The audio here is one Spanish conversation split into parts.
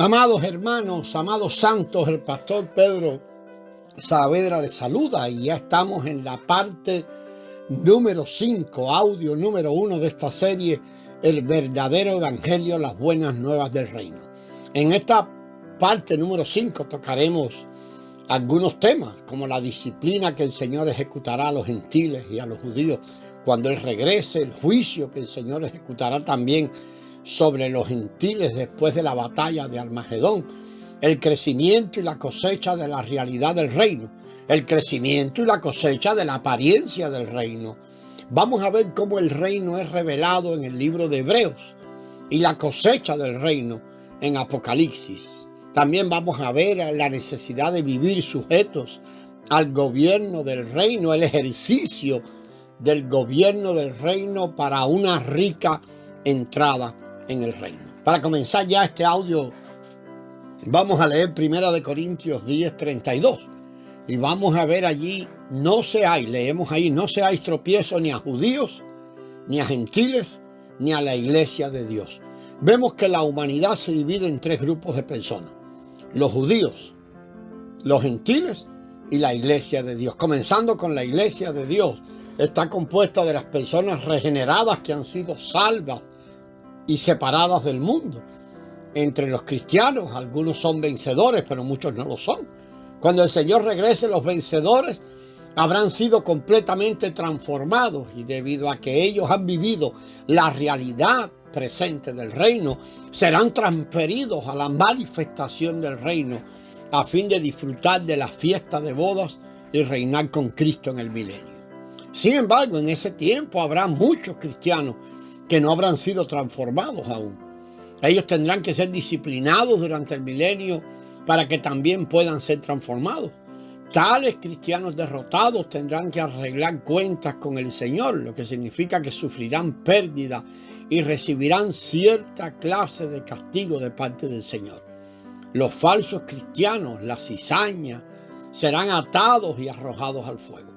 Amados hermanos, amados santos, el pastor Pedro Saavedra les saluda y ya estamos en la parte número 5, audio número 1 de esta serie, El verdadero evangelio, las buenas nuevas del reino. En esta parte número 5 tocaremos algunos temas como la disciplina que el Señor ejecutará a los gentiles y a los judíos cuando Él regrese, el juicio que el Señor ejecutará también sobre los gentiles después de la batalla de Armagedón, el crecimiento y la cosecha de la realidad del reino, el crecimiento y la cosecha de la apariencia del reino. Vamos a ver cómo el reino es revelado en el libro de Hebreos y la cosecha del reino en Apocalipsis. También vamos a ver la necesidad de vivir sujetos al gobierno del reino, el ejercicio del gobierno del reino para una rica entrada en el reino. Para comenzar ya este audio, vamos a leer 1 Corintios 10:32 y vamos a ver allí, leemos ahí, no seáis tropiezo ni a judíos, ni a gentiles, ni a la iglesia de Dios. Vemos que la humanidad se divide en tres grupos de personas: los judíos, los gentiles y la iglesia de Dios. Comenzando con la iglesia de Dios, está compuesta de las personas regeneradas que han sido salvas y separadas del mundo. Entre los cristianos, algunos son vencedores, pero muchos no lo son. Cuando el Señor regrese, los vencedores habrán sido completamente transformados y debido a que ellos han vivido la realidad presente del reino, serán transferidos a la manifestación del reino a fin de disfrutar de la fiesta de bodas y reinar con Cristo en el milenio. Sin embargo, en ese tiempo habrá muchos cristianos que no habrán sido transformados aún. Ellos tendrán que ser disciplinados durante el milenio para que también puedan ser transformados. Tales cristianos derrotados tendrán que arreglar cuentas con el Señor, lo que significa que sufrirán pérdida y recibirán cierta clase de castigo de parte del Señor. Los falsos cristianos, la cizaña, serán atados y arrojados al fuego.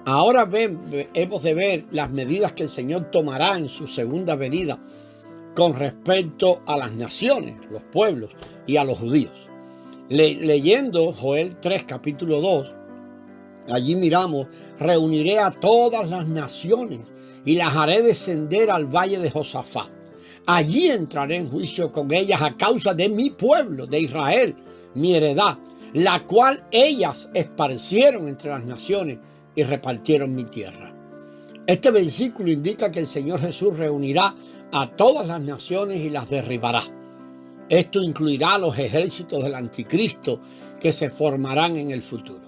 Ahora hemos de ver las medidas que el Señor tomará en su segunda venida con respecto a las naciones, los pueblos y a los judíos. Leyendo Joel 3, capítulo 2, allí miramos: reuniré a todas las naciones y las haré descender al valle de Josafat. Allí entraré en juicio con ellas a causa de mi pueblo, de Israel, mi heredad, la cual ellas esparcieron entre las naciones y repartieron mi tierra. Este versículo indica que el Señor Jesús reunirá a todas las naciones y las derribará. Esto incluirá los ejércitos del anticristo que se formarán en el futuro.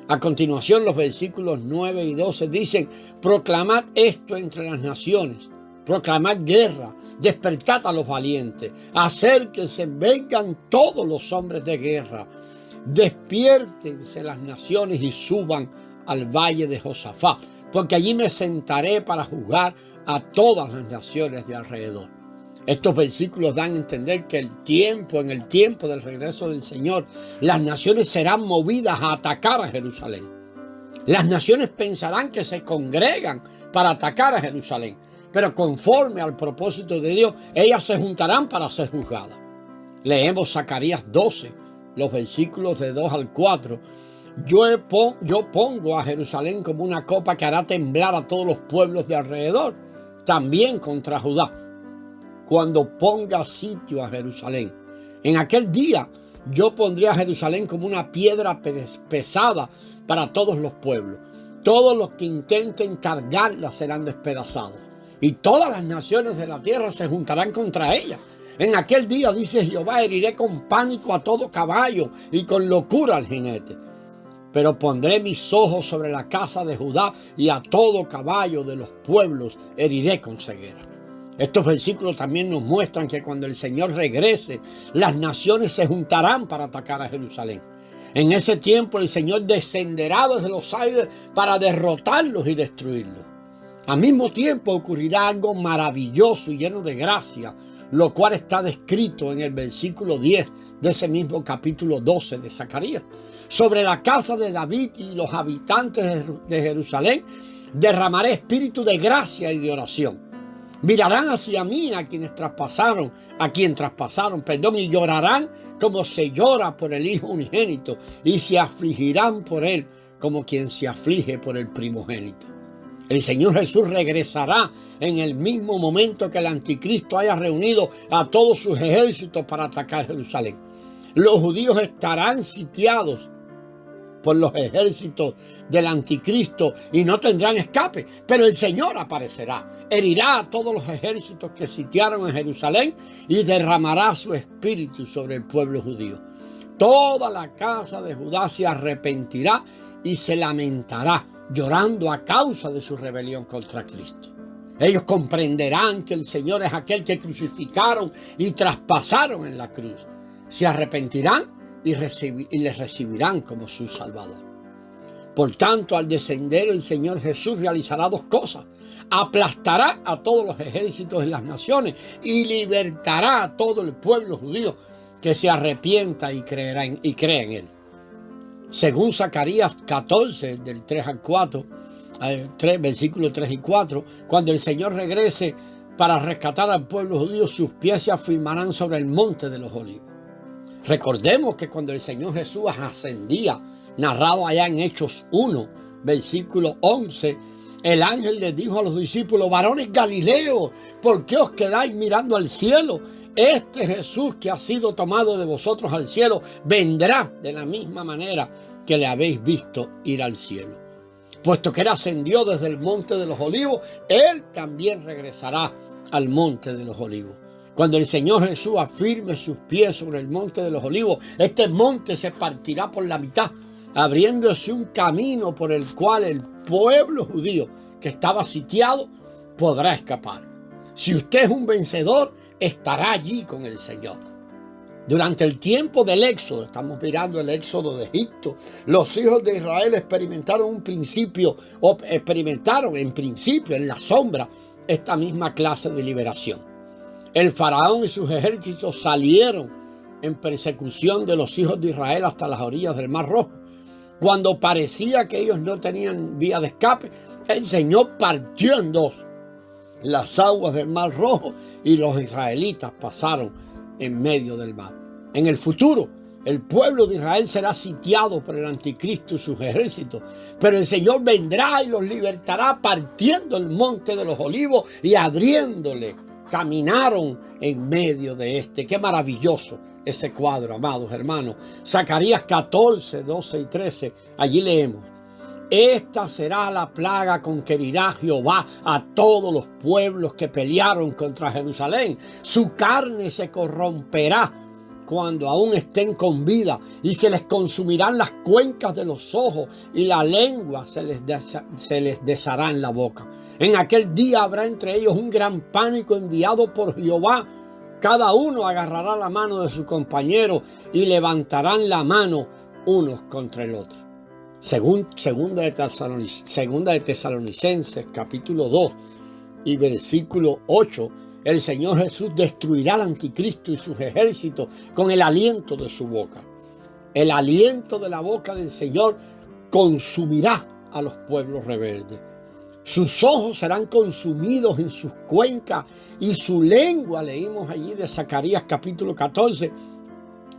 A continuación, los versículos 9 y 12 dicen: proclamad esto entre las naciones, proclamad guerra, despertad a los valientes, acérquense, vengan todos los hombres de guerra, despiértense las naciones y suban al valle de Josafat, porque allí me sentaré para juzgar a todas las naciones de alrededor. Estos versículos dan a entender que en el tiempo del regreso del Señor, las naciones serán movidas a atacar a Jerusalén. Las naciones pensarán que se congregan para atacar a Jerusalén, pero conforme al propósito de Dios, ellas se juntarán para ser juzgadas. Leemos Zacarías 12, los versículos de 2 al 4. Yo pongo a Jerusalén como una copa que hará temblar a todos los pueblos de alrededor, también contra Judá, cuando ponga sitio a Jerusalén. En aquel día yo pondré a Jerusalén como una piedra pesada para todos los pueblos. Todos los que intenten cargarla serán despedazados, y todas las naciones de la tierra se juntarán contra ella. En aquel día, dice Jehová, heriré con pánico a todo caballo y con locura al jinete. Pero pondré mis ojos sobre la casa de Judá y a todo caballo de los pueblos heriré con ceguera. Estos versículos también nos muestran que cuando el Señor regrese, las naciones se juntarán para atacar a Jerusalén. En ese tiempo el Señor descenderá desde los aires para derrotarlos y destruirlos. Al mismo tiempo ocurrirá algo maravilloso y lleno de gracia, lo cual está descrito en el versículo 10 de ese mismo capítulo 12 de Zacarías. Sobre la casa de David y los habitantes de Jerusalén derramaré espíritu de gracia y de oración. Mirarán hacia mí a quien traspasaron, y llorarán como se llora por el Hijo unigénito, y se afligirán por él como quien se aflige por el primogénito. El Señor Jesús regresará en el mismo momento que el anticristo haya reunido a todos sus ejércitos para atacar Jerusalén. Los judíos estarán sitiados por los ejércitos del anticristo y no tendrán escape, pero el Señor aparecerá, herirá a todos los ejércitos que sitiaron en Jerusalén y derramará su espíritu sobre el pueblo judío. Toda la casa de Judá se arrepentirá y se lamentará, llorando a causa de su rebelión contra Cristo. Ellos comprenderán que el Señor es aquel que crucificaron y traspasaron en la cruz. Se arrepentirán y les recibirán como su Salvador. Por tanto, al descender el Señor Jesús realizará dos cosas: aplastará a todos los ejércitos de las naciones y libertará a todo el pueblo judío que se arrepienta y crea en él. Según Zacarías 14, del 3 al 4, versículos 3 y 4, cuando el Señor regrese para rescatar al pueblo judío, sus pies se afirmarán sobre el monte de los olivos. Recordemos que cuando el Señor Jesús ascendía, narrado allá en Hechos 1, versículo 11, el ángel les dijo a los discípulos: varones galileos, ¿por qué os quedáis mirando al cielo? Este Jesús que ha sido tomado de vosotros al cielo, vendrá de la misma manera que le habéis visto ir al cielo. Puesto que él ascendió desde el monte de los olivos, él también regresará al monte de los olivos. Cuando el Señor Jesús afirme sus pies sobre el monte de los olivos, este monte se partirá por la mitad, abriéndose un camino por el cual el pueblo judío que estaba sitiado podrá escapar. Si usted es un vencedor, estará allí con el Señor. Durante el tiempo del éxodo, estamos mirando el éxodo de Egipto, los hijos de Israel experimentaron en principio en la sombra esta misma clase de liberación. El faraón y sus ejércitos salieron en persecución de los hijos de Israel hasta las orillas del Mar Rojo. Cuando parecía que ellos no tenían vía de escape, el Señor partió en dos las aguas del Mar Rojo y los israelitas pasaron en medio del mar. En el futuro, el pueblo de Israel será sitiado por el anticristo y sus ejércitos, pero el Señor vendrá y los libertará partiendo el monte de los olivos y abriéndole. Caminaron en medio de este. Qué maravilloso ese cuadro, amados hermanos. Zacarías 14, 12 y 13, allí leemos: esta será la plaga con que herirá Jehová a todos los pueblos que pelearon contra Jerusalén. Su carne se corromperá cuando aún estén con vida, y se les consumirán las cuencas de los ojos, y la lengua se les deshará en la boca. En aquel día habrá entre ellos un gran pánico enviado por Jehová. Cada uno agarrará la mano de su compañero y levantarán la mano unos contra el otro. Segunda de Tesalonicenses, capítulo 2 y versículo 8, el Señor Jesús destruirá al anticristo y sus ejércitos con el aliento de su boca. El aliento de la boca del Señor consumirá a los pueblos rebeldes. Sus ojos serán consumidos en sus cuencas y su lengua, leímos allí de Zacarías capítulo 14,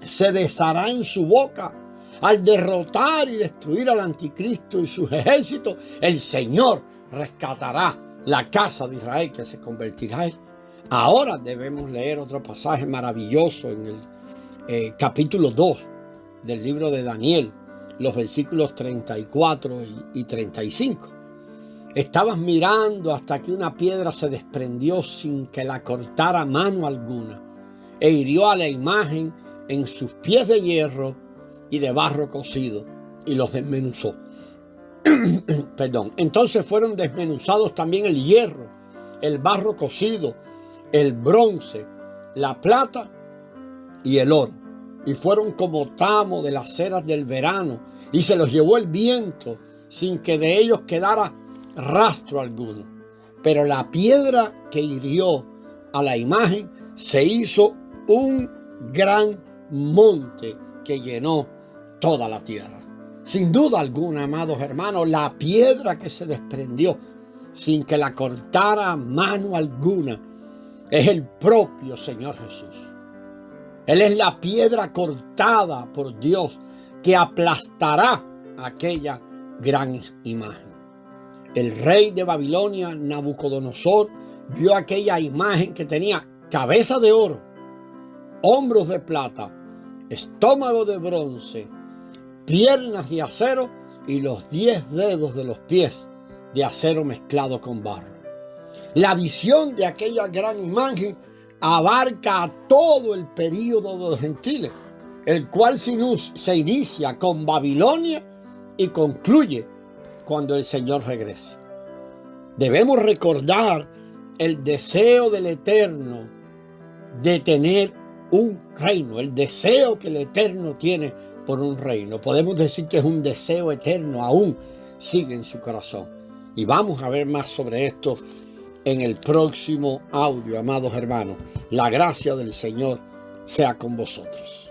se deshará en su boca. Al derrotar y destruir al anticristo y sus ejércitos, el Señor rescatará la casa de Israel, que se convertirá a él. Ahora debemos leer otro pasaje maravilloso en el capítulo 2 del libro de Daniel, los versículos 34 y 35. Estabas mirando hasta que una piedra se desprendió sin que la cortara mano alguna, e hirió a la imagen en sus pies de hierro y de barro cocido, y los desmenuzó. Entonces fueron desmenuzados también el hierro, el barro cocido, el bronce, la plata y el oro, y fueron como tamo de las ceras del verano, y se los llevó el viento sin que de ellos quedara rastro alguno. Pero la piedra que hirió a la imagen se hizo un gran monte que llenó toda la tierra. Sin duda alguna, amados hermanos, la piedra que se desprendió sin que la cortara mano alguna, es el propio Señor Jesús. Él es la piedra cortada por Dios que aplastará aquella gran imagen. El rey de Babilonia, Nabucodonosor, vio aquella imagen que tenía cabeza de oro, hombros de plata, estómago de bronce, piernas de acero y los 10 dedos de los pies de acero mezclado con barro. La visión de aquella gran imagen abarca a todo el período de los gentiles, el cual se inicia con Babilonia y concluye cuando el Señor regrese. Debemos recordar el deseo del Eterno de tener un reino, el deseo que el Eterno tiene por un reino. Podemos decir que es un deseo eterno, aún sigue en su corazón. Y vamos a ver más sobre esto en el próximo audio, amados hermanos. La gracia del Señor sea con vosotros.